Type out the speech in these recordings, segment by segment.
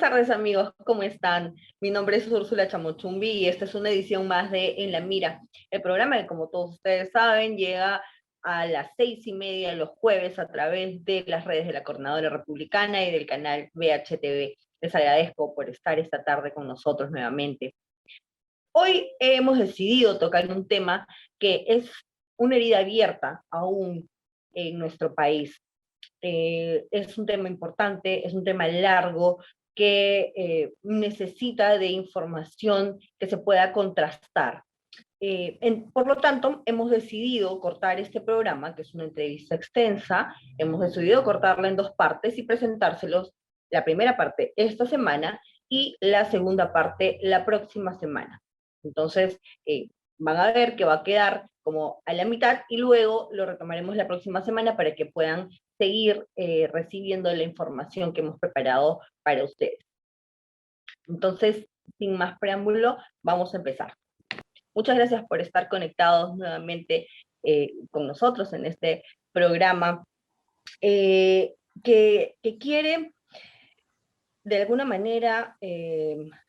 tardes, amigos, ¿cómo están? Mi nombre es Úrsula Chamochumbi y esta es una edición más de En la Mira. El programa que, como todos ustedes saben, llega a las 6:30 los jueves a través de las redes de la Coordinadora Republicana y del canal VHTV. Les agradezco por estar esta tarde con nosotros nuevamente. Hoy hemos decidido tocar un tema que es una herida abierta aún en nuestro país. Es un tema importante, es un tema largo que necesita de información que se pueda contrastar. Por lo tanto, hemos decidido cortar este programa, que es una entrevista extensa, hemos decidido cortarla en dos partes y presentárselos la primera parte esta semana y la segunda parte la próxima semana. Entonces, van a ver que va a quedar como a la mitad y luego lo retomaremos la próxima semana para que puedan seguir recibiendo la información que hemos preparado para ustedes. Entonces, sin más preámbulo, vamos a empezar. Muchas gracias por estar conectados nuevamente con nosotros en este programa que quiere de alguna manera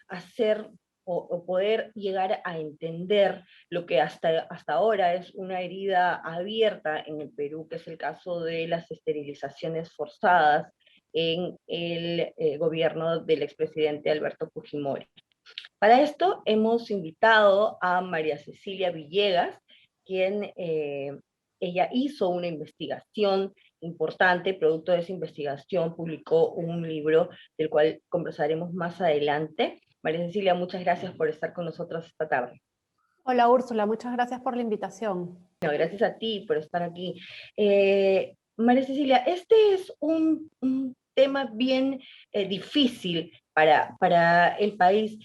hacer o poder llegar a entender lo que hasta ahora es una herida abierta en el Perú, que es el caso de las esterilizaciones forzadas en el gobierno del expresidente Alberto Fujimori. Para esto hemos invitado a María Cecilia Villegas, quien ella hizo una investigación importante, producto de esa investigación publicó un libro del cual conversaremos más adelante. María Cecilia, muchas gracias por estar con nosotros esta tarde. Hola Úrsula, muchas gracias por la invitación. No, gracias a ti por estar aquí. María Cecilia, este es un tema bien difícil para el país.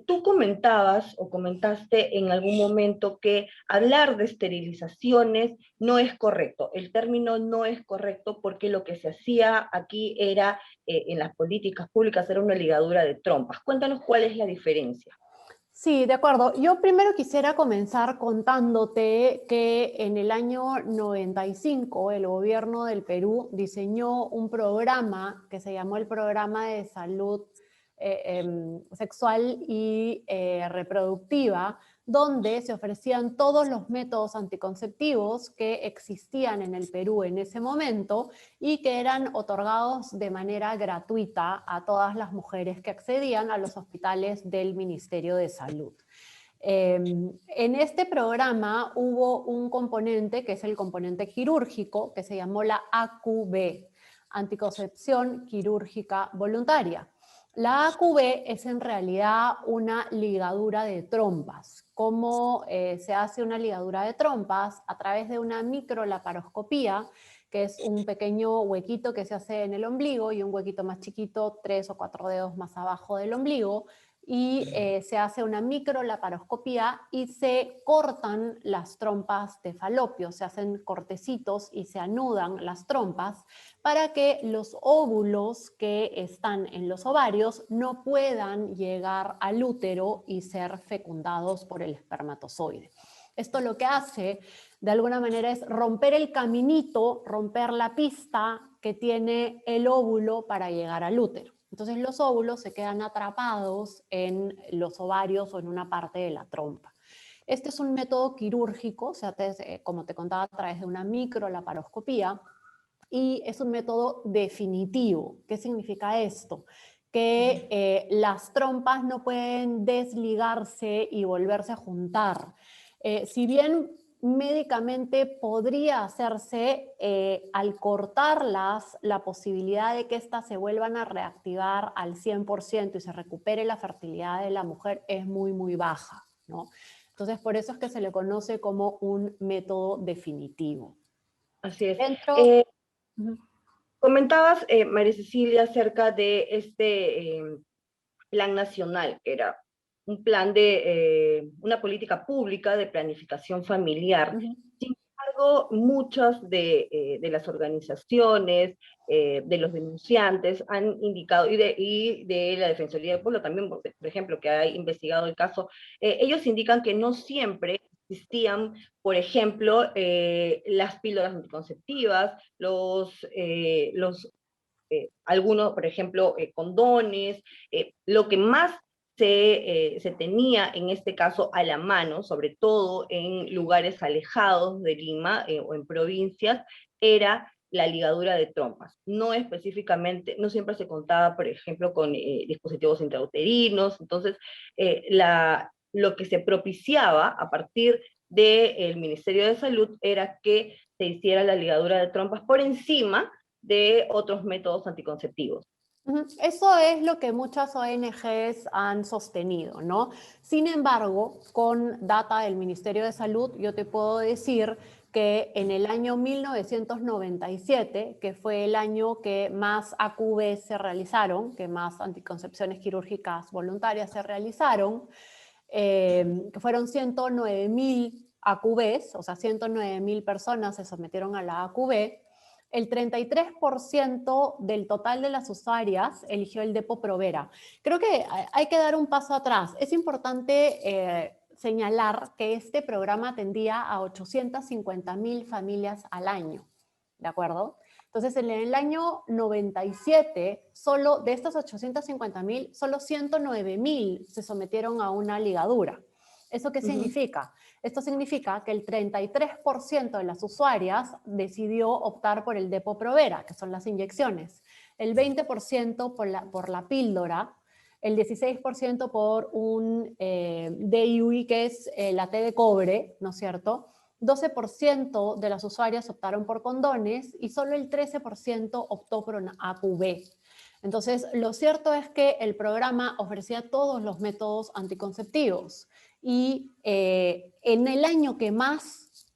Tú comentabas o comentaste en algún momento que hablar de esterilizaciones no es correcto, el término no es correcto porque lo que se hacía aquí era, en las políticas públicas, era una ligadura de trompas. Cuéntanos cuál es la diferencia. Sí, de acuerdo. Yo primero quisiera comenzar contándote que en el año 95 el gobierno del Perú diseñó un programa que se llamó el Programa de Salud Sexual y Reproductiva, donde se ofrecían todos los métodos anticonceptivos que existían en el Perú en ese momento y que eran otorgados de manera gratuita a todas las mujeres que accedían a los hospitales del Ministerio de Salud. En este programa hubo un componente que es el componente quirúrgico que se llamó la AQV, Anticoncepción Quirúrgica Voluntaria. La AQV es en realidad una ligadura de trompas. ¿Cómo se hace una ligadura de trompas? A través de una microlaparoscopía, que es un pequeño huequito que se hace en el ombligo y un huequito más chiquito, 3 o 4 dedos más abajo del ombligo, y se hace una microlaparoscopía y se cortan las trompas de falopio, se hacen cortecitos y se anudan las trompas para que los óvulos que están en los ovarios no puedan llegar al útero y ser fecundados por el espermatozoide. Esto lo que hace, de alguna manera, es romper el caminito, romper la pista que tiene el óvulo para llegar al útero. Entonces los óvulos se quedan atrapados en los ovarios o en una parte de la trompa. Este es un método quirúrgico, o sea, como te contaba, a través de una microlaparoscopía, y es un método definitivo. ¿Qué significa esto? Que las trompas no pueden desligarse y volverse a juntar. Si bien médicamente podría hacerse, al cortarlas, la posibilidad de que éstas se vuelvan a reactivar al 100% y se recupere la fertilidad de la mujer es muy, muy baja, ¿no? Entonces, por eso es que se le conoce como un método definitivo. Así es. Dentro... Comentabas, María Cecilia, acerca de este plan nacional, que era un plan de una política pública de planificación familiar. Sin embargo, muchas de las organizaciones, de los denunciantes han indicado, y de la Defensoría del Pueblo también, por ejemplo, que ha investigado el caso, ellos indican que no siempre existían, por ejemplo, las píldoras anticonceptivas, los algunos, por ejemplo, condones, lo que más se tenía en este caso a la mano, sobre todo en lugares alejados de Lima o en provincias, era la ligadura de trompas. No específicamente, no siempre se contaba, por ejemplo, con dispositivos intrauterinos. Entonces, lo que se propiciaba a partir del Ministerio de Salud era que se hiciera la ligadura de trompas por encima de otros métodos anticonceptivos. Eso es lo que muchas ONGs han sostenido, ¿no? Sin embargo, con data del Ministerio de Salud, yo te puedo decir que en el año 1997, que fue el año que más AQV se realizaron, que más anticoncepciones quirúrgicas voluntarias se realizaron, que fueron 109.000 AQVs, o sea, 109.000 personas se sometieron a la AQV. El 33% del total de las usuarias eligió el Depo-Provera. Creo que hay que dar un paso atrás. Es importante señalar que este programa atendía a 850.000 familias al año, ¿de acuerdo? Entonces, en el año 97, solo de estas 850.000, solo 109.000 se sometieron a una ligadura. ¿Eso qué significa? Esto significa que el 33% de las usuarias decidió optar por el Depo-Provera, que son las inyecciones, el 20% por la píldora, el 16% por un DIUI, que es la T de cobre, ¿no es cierto? 12% de las usuarias optaron por condones y solo el 13% optó por una AQV. Entonces, lo cierto es que el programa ofrecía todos los métodos anticonceptivos y en el año que más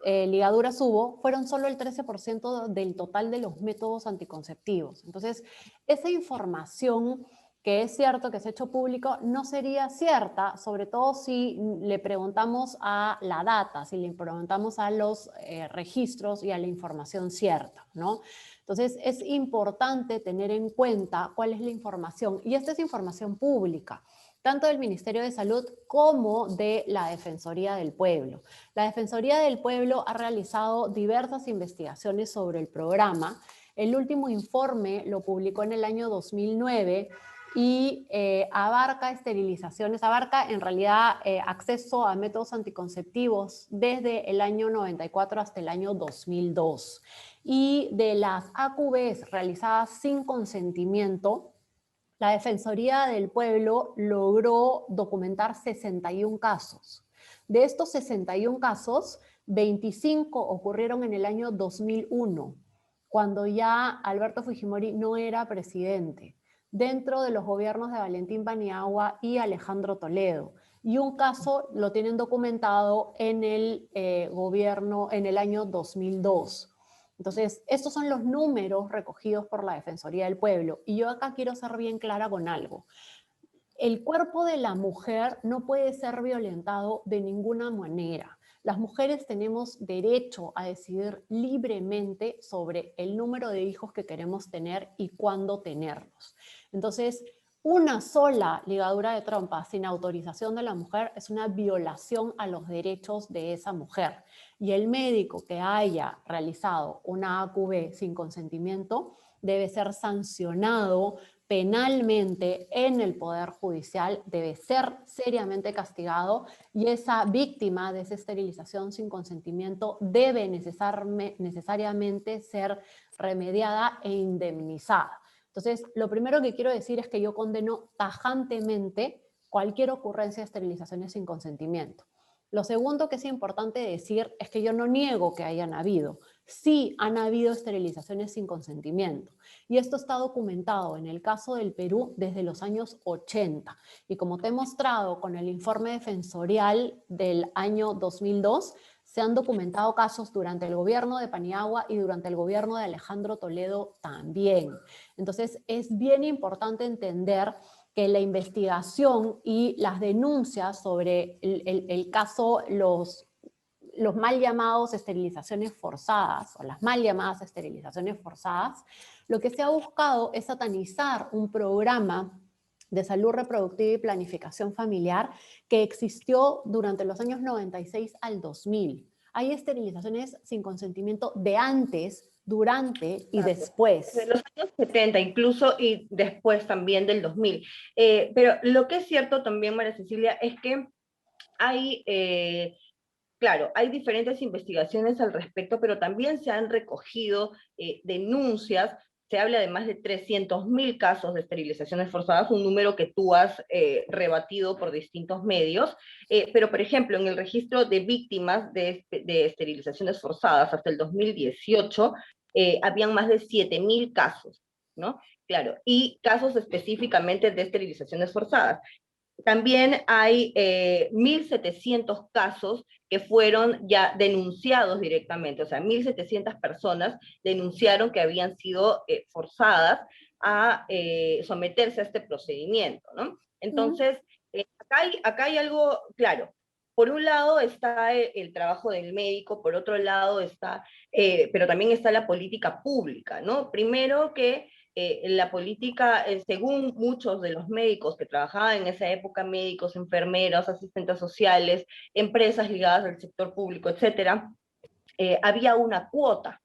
ligaduras hubo, fueron solo el 13% del total de los métodos anticonceptivos. Entonces, esa información que es cierto que se ha hecho público, no sería cierta, sobre todo si le preguntamos a la data, si le preguntamos a los registros y a la información cierta, ¿no? Entonces, es importante tener en cuenta cuál es la información, y esta es información pública, tanto del Ministerio de Salud como de la Defensoría del Pueblo. La Defensoría del Pueblo ha realizado diversas investigaciones sobre el programa. El último informe lo publicó en el año 2009 y abarca esterilizaciones, abarca en realidad acceso a métodos anticonceptivos desde el año 94 hasta el año 2002. Y de las AQVs realizadas sin consentimiento, la Defensoría del Pueblo logró documentar 61 casos. De estos 61 casos, 25 ocurrieron en el año 2001, cuando ya Alberto Fujimori no era presidente, dentro de los gobiernos de Valentín Paniagua y Alejandro Toledo. Y un caso lo tienen documentado en el gobierno en el año 2002. Entonces, estos son los números recogidos por la Defensoría del Pueblo. Y yo acá quiero ser bien clara con algo. El cuerpo de la mujer no puede ser violentado de ninguna manera. Las mujeres tenemos derecho a decidir libremente sobre el número de hijos que queremos tener y cuándo tenerlos. Entonces, una sola ligadura de trompa sin autorización de la mujer es una violación a los derechos de esa mujer. Y el médico que haya realizado una AQV sin consentimiento debe ser sancionado penalmente en el Poder Judicial, debe ser seriamente castigado, y esa víctima de esa esterilización sin consentimiento debe necesariamente ser remediada e indemnizada. Entonces, lo primero que quiero decir es que yo condeno tajantemente cualquier ocurrencia de esterilizaciones sin consentimiento. Lo segundo que es importante decir es que yo no niego que hayan habido. Sí han habido esterilizaciones sin consentimiento. Y esto está documentado en el caso del Perú desde los años 80. Y como te he mostrado con el informe defensorial del año 2002, se han documentado casos durante el gobierno de Paniagua y durante el gobierno de Alejandro Toledo también. Entonces, es bien importante entender que la investigación y las denuncias sobre el caso, los mal llamados esterilizaciones forzadas o las mal llamadas esterilizaciones forzadas, lo que se ha buscado es satanizar un programa de salud reproductiva y planificación familiar que existió durante los años 96 al 2000. Hay esterilizaciones sin consentimiento de antes durante y Exacto. después. De los años 70 incluso y después también del 2000. Pero lo que es cierto también, María Cecilia, es que hay, claro, hay diferentes investigaciones al respecto, pero también se han recogido denuncias. Se habla de más de 300.000 casos de esterilizaciones forzadas, un número que tú has rebatido por distintos medios. Pero, por ejemplo, en el registro de víctimas de esterilizaciones forzadas hasta el 2018, habían más de 7.000 casos, ¿no? Claro, y casos específicamente de esterilizaciones forzadas. También hay 1.700 casos que fueron ya denunciados directamente, o sea, 1.700 personas denunciaron que habían sido forzadas a someterse a este procedimiento, ¿no? Entonces, acá hay algo claro. Por un lado está el trabajo del médico, por otro lado está, pero también está la política pública, ¿no? Primero que la política, según muchos de los médicos que trabajaban en esa época, médicos, enfermeros, asistentes sociales, empresas ligadas al sector público, etcétera, había una cuota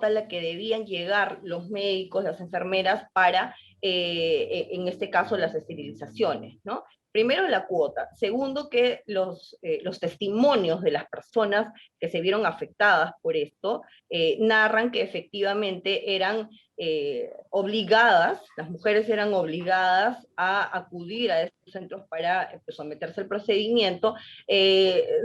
a la que debían llegar los médicos, las enfermeras para, en este caso, las esterilizaciones, ¿no? Primero la cuota, segundo que los testimonios de las personas que se vieron afectadas por esto narran que efectivamente eran obligadas, las mujeres eran obligadas a acudir a estos centros para someterse al procedimiento,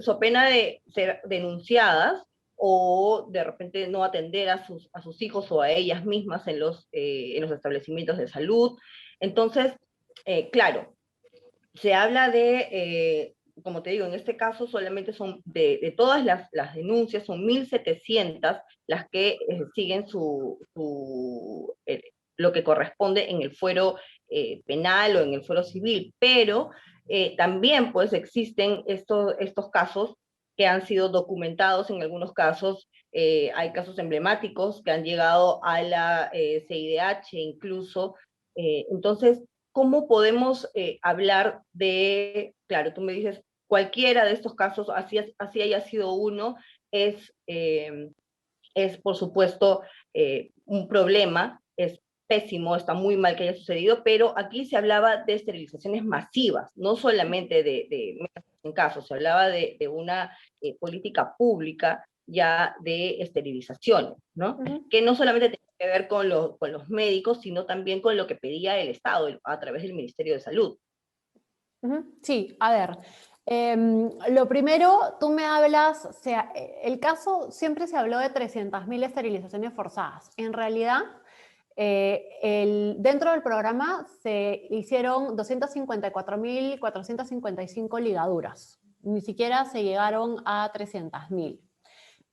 so pena de ser denunciadas o de repente no atender a sus hijos o a ellas mismas en los establecimientos de salud. Entonces, claro, se habla como te digo, en este caso solamente son de todas las denuncias, son 1.700 las que siguen lo que corresponde en el fuero penal o en el fuero civil, pero también pues existen estos casos que han sido documentados en algunos casos. Hay casos emblemáticos que han llegado a la CIDH incluso. Entonces, ¿cómo podemos hablar de, claro, tú me dices, cualquiera de estos casos, así haya sido uno, es, eh, es por supuesto un problema, es pésimo, está muy mal que haya sucedido, pero aquí se hablaba de esterilizaciones masivas, no solamente en casos, se hablaba de una política pública ya de esterilizaciones, ¿no? Que no solamente tenía que ver con los médicos, sino también con lo que pedía el Estado a través del Ministerio de Salud. Sí, a ver, lo primero, tú me hablas, o sea, el caso siempre se habló de 300.000 esterilizaciones forzadas. En realidad, dentro del programa se hicieron 254.455 ligaduras. Ni siquiera se llegaron a 300.000.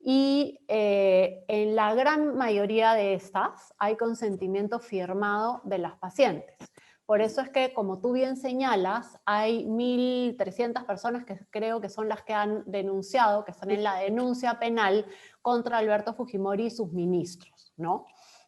Y en la gran mayoría de estas hay consentimiento firmado de las pacientes. Por eso es que, como tú bien señalas, hay 1.300 personas que creo que son las que han denunciado, que están en la denuncia penal contra Alberto Fujimori y sus ministros, ¿no?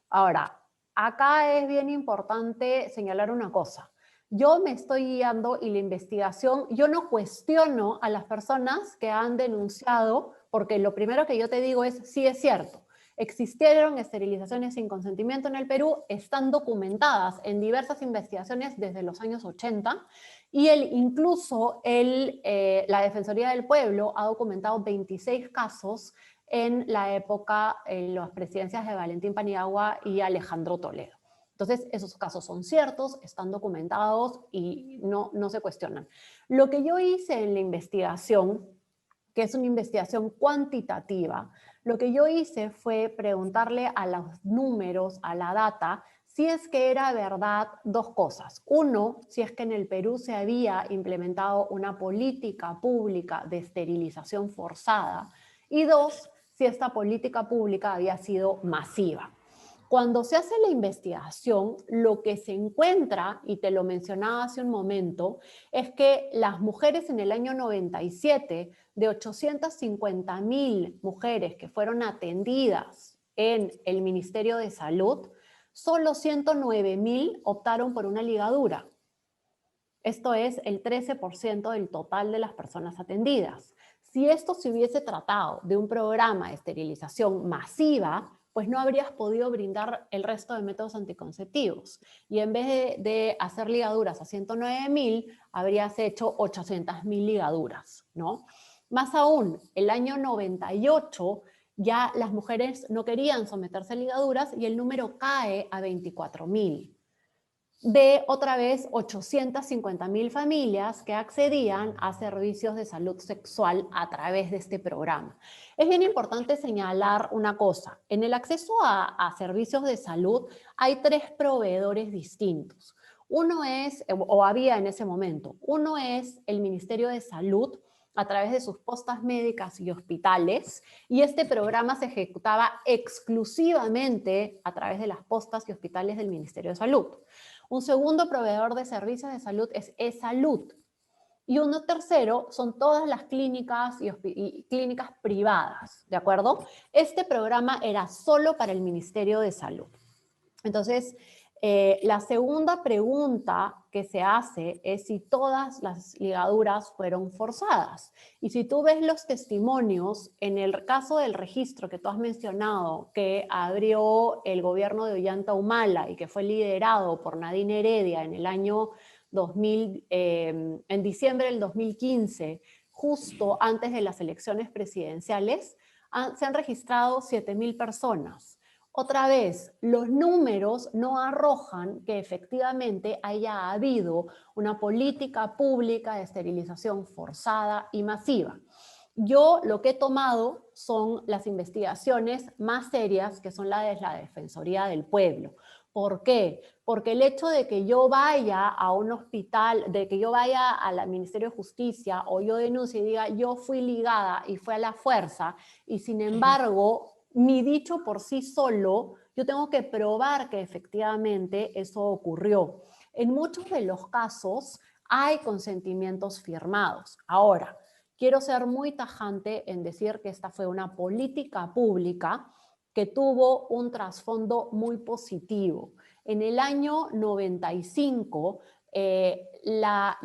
Ahora, acá es bien importante señalar una cosa. Yo me estoy guiando y la investigación, yo no cuestiono a las personas que han denunciado, porque lo primero que yo te digo es, sí es cierto, existieron esterilizaciones sin consentimiento en el Perú, están documentadas en diversas investigaciones desde los años 80 y incluso la Defensoría del Pueblo ha documentado 26 casos en la época, en las presidencias de Valentín Paniagua y Alejandro Toledo. Entonces, esos casos son ciertos, están documentados y no se cuestionan. Lo que yo hice en la investigación, que es una investigación cuantitativa, lo que yo hice fue preguntarle a los números, a la data, si es que era verdad dos cosas. Uno, si es que en el Perú se había implementado una política pública de esterilización forzada. Y dos, si esta política pública había sido masiva. Cuando se hace la investigación, lo que se encuentra, y te lo mencionaba hace un momento, es que las mujeres en el año 97, de 850.000 mujeres que fueron atendidas en el Ministerio de Salud, solo 109.000 optaron por una ligadura. Esto es el 13% del total de las personas atendidas. Si esto se hubiese tratado de un programa de esterilización masiva, pues no habrías podido brindar el resto de métodos anticonceptivos. Y en vez de hacer ligaduras a 109.000, habrías hecho 800.000 ligaduras, ¿no? Más aún, el año 98 ya las mujeres no querían someterse a ligaduras y el número cae a 24.000. De otra vez 850.000 familias que accedían a servicios de salud sexual a través de este programa. Es bien importante señalar una cosa. En el acceso a servicios de salud hay 3 proveedores distintos. Uno es, o había en ese momento, uno es el Ministerio de Salud a través de sus postas médicas y hospitales, y este programa se ejecutaba exclusivamente a través de las postas y hospitales del Ministerio de Salud. Un segundo proveedor de servicios de salud es eSalud. Y uno tercero son todas las clínicas y clínicas privadas, ¿de acuerdo? Este programa era solo para el Ministerio de Salud. Entonces, la segunda pregunta que se hace es si todas las ligaduras fueron forzadas. Y si tú ves los testimonios, en el caso del registro que tú has mencionado, que abrió el gobierno de Ollanta Humala y que fue liderado por Nadine Heredia en el año 2000, en diciembre del 2015, justo antes de las elecciones presidenciales, se han registrado 7.000 personas. Otra vez, los números no arrojan que efectivamente haya habido una política pública de esterilización forzada y masiva. Yo lo que he tomado son las investigaciones más serias, que son las de la Defensoría del Pueblo. ¿Por qué? Porque el hecho de que yo vaya a un hospital, de que yo vaya al Ministerio de Justicia o yo denuncie y diga yo fui ligada y fue a la fuerza y sin embargo mi dicho por sí solo, yo tengo que probar que efectivamente eso ocurrió. En muchos de los casos hay consentimientos firmados. Ahora, quiero ser muy tajante en decir que esta fue una política pública que tuvo un trasfondo muy positivo. En el año 95, la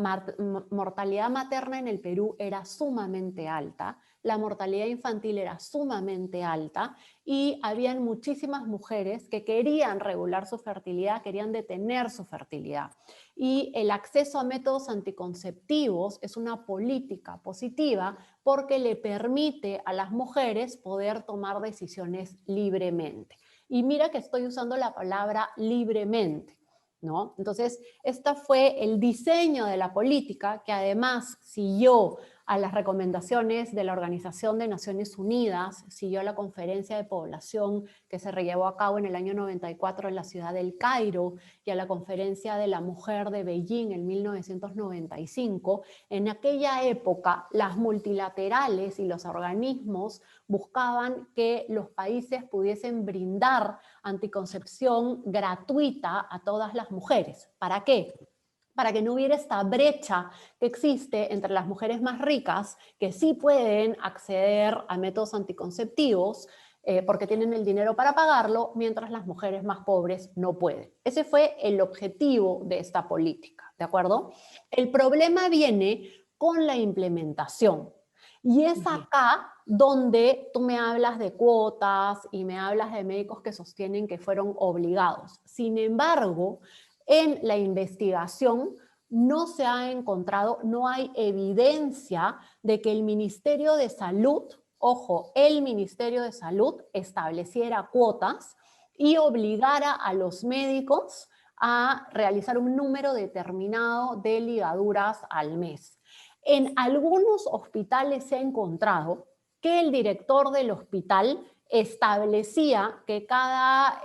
mortalidad materna en el Perú era sumamente alta, la mortalidad infantil era sumamente alta y habían muchísimas mujeres que querían regular su fertilidad, querían detener su fertilidad. Y el acceso a métodos anticonceptivos es una política positiva porque le permite a las mujeres poder tomar decisiones libremente. Y mira que estoy usando la palabra libremente, ¿no? Entonces, este fue el diseño de la política que además siguió a las recomendaciones de la Organización de Naciones Unidas, siguió la conferencia de población que se llevó a cabo en el año 94 en la ciudad del Cairo y a la conferencia de la mujer de Beijing en 1995. En aquella época, las multilaterales y los organismos buscaban que los países pudiesen brindar anticoncepción gratuita a todas las mujeres. ¿Para qué? Para que no hubiera esta brecha que existe entre las mujeres más ricas, que sí pueden acceder a métodos anticonceptivos porque tienen el dinero para pagarlo, mientras las mujeres más pobres no pueden. Ese fue el objetivo de esta política, ¿de acuerdo? El problema viene con la implementación. Y es acá donde tú me hablas de cuotas y me hablas de médicos que sostienen que fueron obligados. Sin embargo, en la investigación no se ha encontrado, no hay evidencia de que el Ministerio de Salud, ojo, el Ministerio de Salud estableciera cuotas y obligara a los médicos a realizar un número determinado de ligaduras al mes. En algunos hospitales se ha encontrado que el director del hospital establecía que cada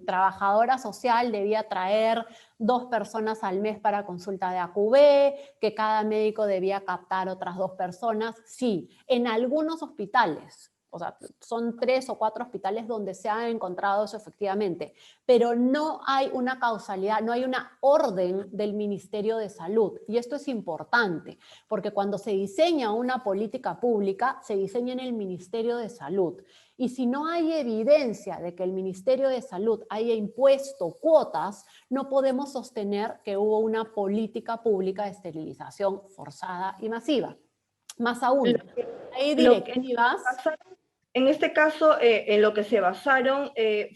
trabajadora social debía traer 2 personas al mes para consulta de AQB, que cada médico debía captar otras 2 personas. Sí, en algunos hospitales, o sea, son 3 o 4 hospitales donde se ha encontrado eso efectivamente, pero no hay una causalidad, no hay una orden del Ministerio de Salud. Y esto es importante, porque cuando se diseña una política pública, se diseña en el Ministerio de Salud. Y si no hay evidencia de que el Ministerio de Salud haya impuesto cuotas, no podemos sostener que hubo una política pública de esterilización forzada y masiva. Más aún, hay Lo que directivas. pasa En este caso, en lo que se basaron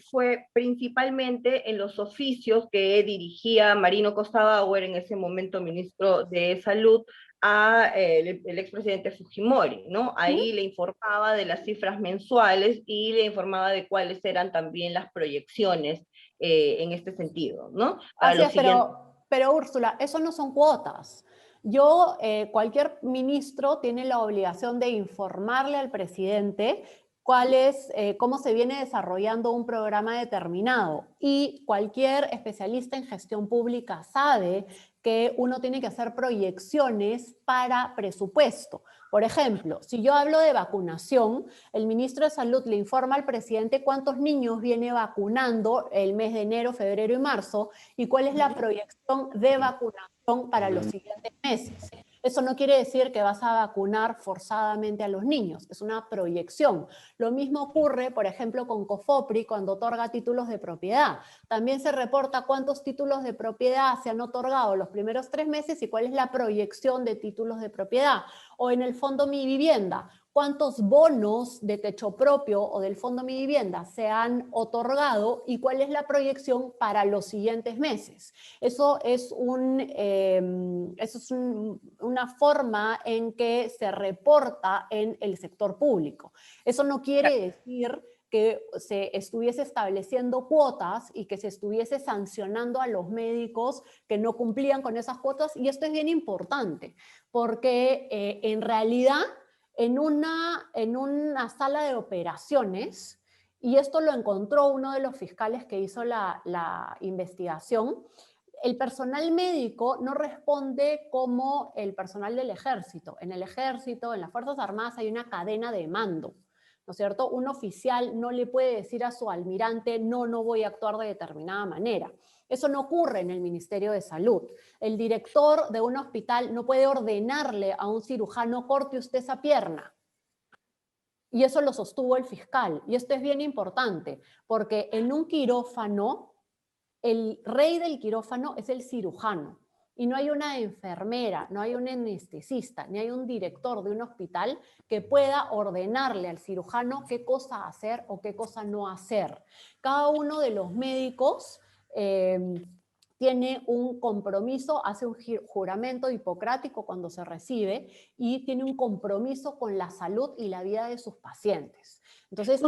fue principalmente en los oficios que dirigía Marino Costa Bauer, en ese momento ministro de Salud, a el expresidente Fujimori, ¿no? ¿Mm? Ahí le informaba de las cifras mensuales y le informaba de cuáles eran también las proyecciones en este sentido, ¿no? Para Así los es, siguientes. pero Úrsula, eso no son cuotas. Cualquier ministro tiene la obligación de informarle al presidente cómo se viene desarrollando un programa determinado. Y cualquier especialista en gestión pública sabe que uno tiene que hacer proyecciones para presupuesto. Por ejemplo, si yo hablo de vacunación, el ministro de Salud le informa al presidente cuántos niños viene vacunando el mes de enero, febrero y marzo y cuál es la proyección de vacunación para los siguientes meses. Eso no quiere decir que vas a vacunar forzadamente a los niños, es una proyección. Lo mismo ocurre, por ejemplo, con COFOPRI cuando otorga títulos de propiedad. También se reporta cuántos títulos de propiedad se han otorgado los primeros 3 meses y cuál es la proyección de títulos de propiedad. O en el Fondo Mi Vivienda, cuántos bonos de techo propio o del Fondo Mi Vivienda se han otorgado y cuál es la proyección para los siguientes meses. Eso es una forma en que se reporta en el sector público. Eso no quiere decir que se estuviese estableciendo cuotas y que se estuviese sancionando a los médicos que no cumplían con esas cuotas, y esto es bien importante, porque en realidad en una sala de operaciones, y esto lo encontró uno de los fiscales que hizo la investigación, el personal médico no responde como el personal del ejército. En el ejército, en las Fuerzas Armadas hay una cadena de mando, ¿no es cierto? Un oficial no le puede decir a su almirante, no, no voy a actuar de determinada manera. Eso no ocurre en el Ministerio de Salud. El director de un hospital no puede ordenarle a un cirujano, corte usted esa pierna. Y eso lo sostuvo el fiscal. Y esto es bien importante, porque en un quirófano, el rey del quirófano es el cirujano. Y no hay una enfermera, no hay un anestesista, ni hay un director de un hospital que pueda ordenarle al cirujano qué cosa hacer o qué cosa no hacer. Cada uno de los médicos tiene un compromiso, hace un juramento hipocrático cuando se recibe y tiene un compromiso con la salud y la vida de sus pacientes. Entonces,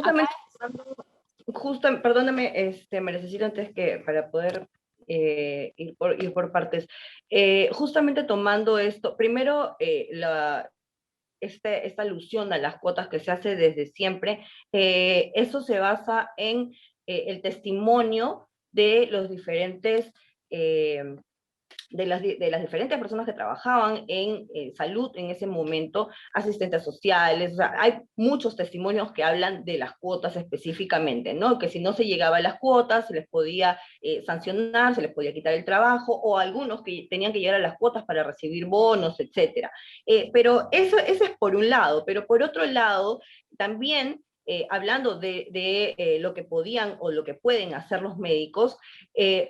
Justamente, perdóname, me necesito antes que para poder ir por partes. Justamente tomando esto, primero, esta alusión a las cuotas que se hace desde siempre, eso se basa en el testimonio de los diferentes eh, de las diferentes personas que trabajaban en salud en ese momento, asistentes sociales, o sea, hay muchos testimonios que hablan de las cuotas específicamente, ¿no? Que si no se llegaba a las cuotas, se les podía sancionar, se les podía quitar el trabajo, o algunos que tenían que llegar a las cuotas para recibir bonos, etcétera. Pero eso es por un lado, pero por otro lado, también hablando de lo que podían o lo que pueden hacer los médicos,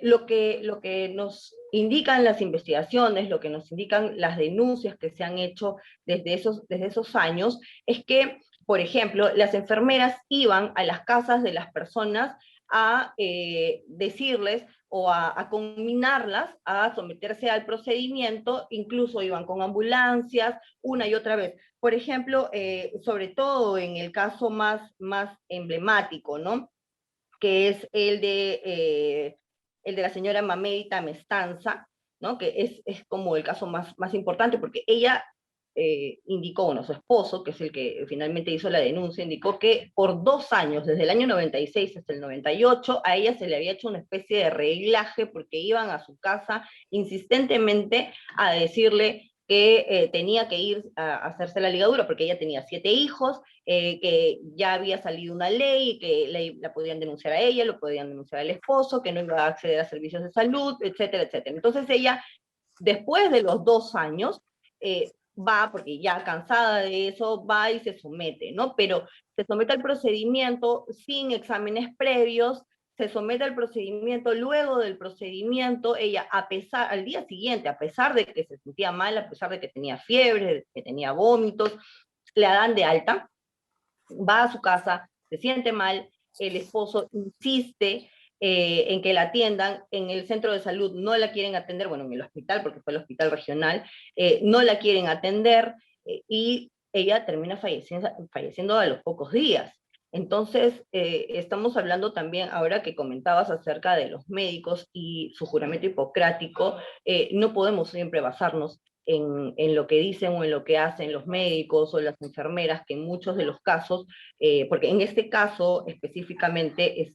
lo que nos indican las investigaciones, lo que nos indican las denuncias que se han hecho desde esos años, es que, por ejemplo, las enfermeras iban a las casas de las personas a decirles o a combinarlas a someterse al procedimiento, incluso iban con ambulancias una y otra vez. Por ejemplo, sobre todo en el caso más emblemático, ¿no? Que es el de la señora Mamerita Mestanza, ¿no? Que es como el caso más importante, porque ella indicó, bueno, su esposo, que es el que finalmente hizo la denuncia, indicó que por 2 años, desde el año 96 hasta el 98, a ella se le había hecho una especie de reglaje porque iban a su casa insistentemente a decirle que tenía que ir a hacerse la ligadura porque ella tenía 7 hijos, que ya había salido una ley, que la podían denunciar a ella, lo podían denunciar al esposo, que no iba a acceder a servicios de salud, etcétera, etcétera. Entonces ella, después de los 2 años, va, porque ya cansada de eso, va y se somete, ¿no? Pero se somete al procedimiento sin exámenes previos, se somete al procedimiento, luego del procedimiento, ella, al día siguiente, a pesar de que se sentía mal, a pesar de que tenía fiebre, de que tenía vómitos, la dan de alta, va a su casa, se siente mal, el esposo insiste en que la atiendan, en el centro de salud no la quieren atender, bueno, en el hospital, porque fue el hospital regional, no la quieren atender y ella termina falleciendo a los pocos días. Entonces, estamos hablando también, ahora que comentabas acerca de los médicos y su juramento hipocrático, no podemos siempre basarnos en lo que dicen o en lo que hacen los médicos o las enfermeras, que en muchos de los casos, porque en este caso específicamente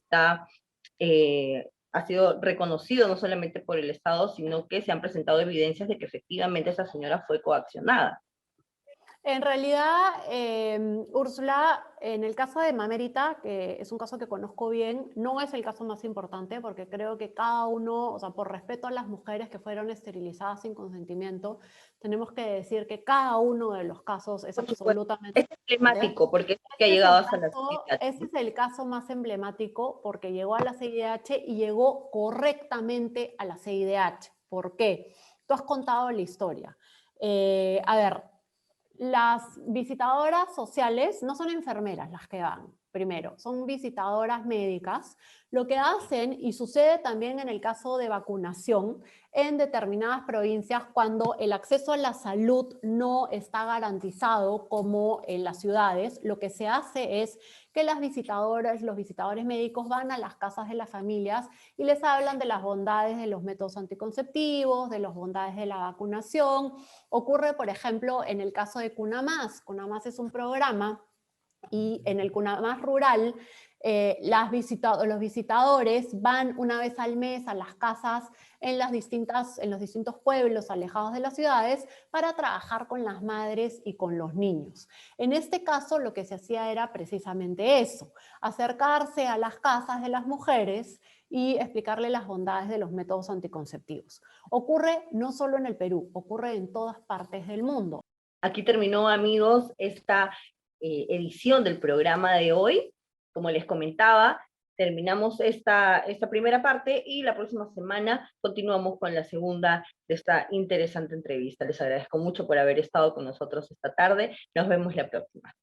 ha sido reconocido no solamente por el Estado, sino que se han presentado evidencias de que efectivamente esa señora fue coaccionada. En realidad, Úrsula, en el caso de Mamérita, que es un caso que conozco bien, no es el caso más importante porque creo que cada uno, o sea, por respeto a las mujeres que fueron esterilizadas sin consentimiento, tenemos que decir que cada uno de los casos es Por supuesto, absolutamente es importante. emblemático porque es que ha llegado hasta la sociedad. Este es el caso más emblemático porque llegó a la CIDH y llegó correctamente a la CIDH. ¿Por qué? Tú has contado la historia. A ver, las visitadoras sociales no son enfermeras las que van, primero, son visitadoras médicas. Lo que hacen, y sucede también en el caso de vacunación, en determinadas provincias cuando el acceso a la salud no está garantizado como en las ciudades, lo que se hace es que las visitadoras, los visitadores médicos van a las casas de las familias y les hablan de las bondades de los métodos anticonceptivos, de las bondades de la vacunación. Ocurre, por ejemplo, en el caso de Cunamás. Cunamás es un programa y en el Cunamás rural los visitadores van una vez al mes a las casas en los distintos pueblos alejados de las ciudades para trabajar con las madres y con los niños. En este caso lo que se hacía era precisamente eso, acercarse a las casas de las mujeres y explicarle las bondades de los métodos anticonceptivos. Ocurre no solo en el Perú, ocurre en todas partes del mundo. Aquí terminó, amigos, esta edición del programa de hoy. Como les comentaba, terminamos esta primera parte y la próxima semana continuamos con la segunda de esta interesante entrevista. Les agradezco mucho por haber estado con nosotros esta tarde. Nos vemos la próxima.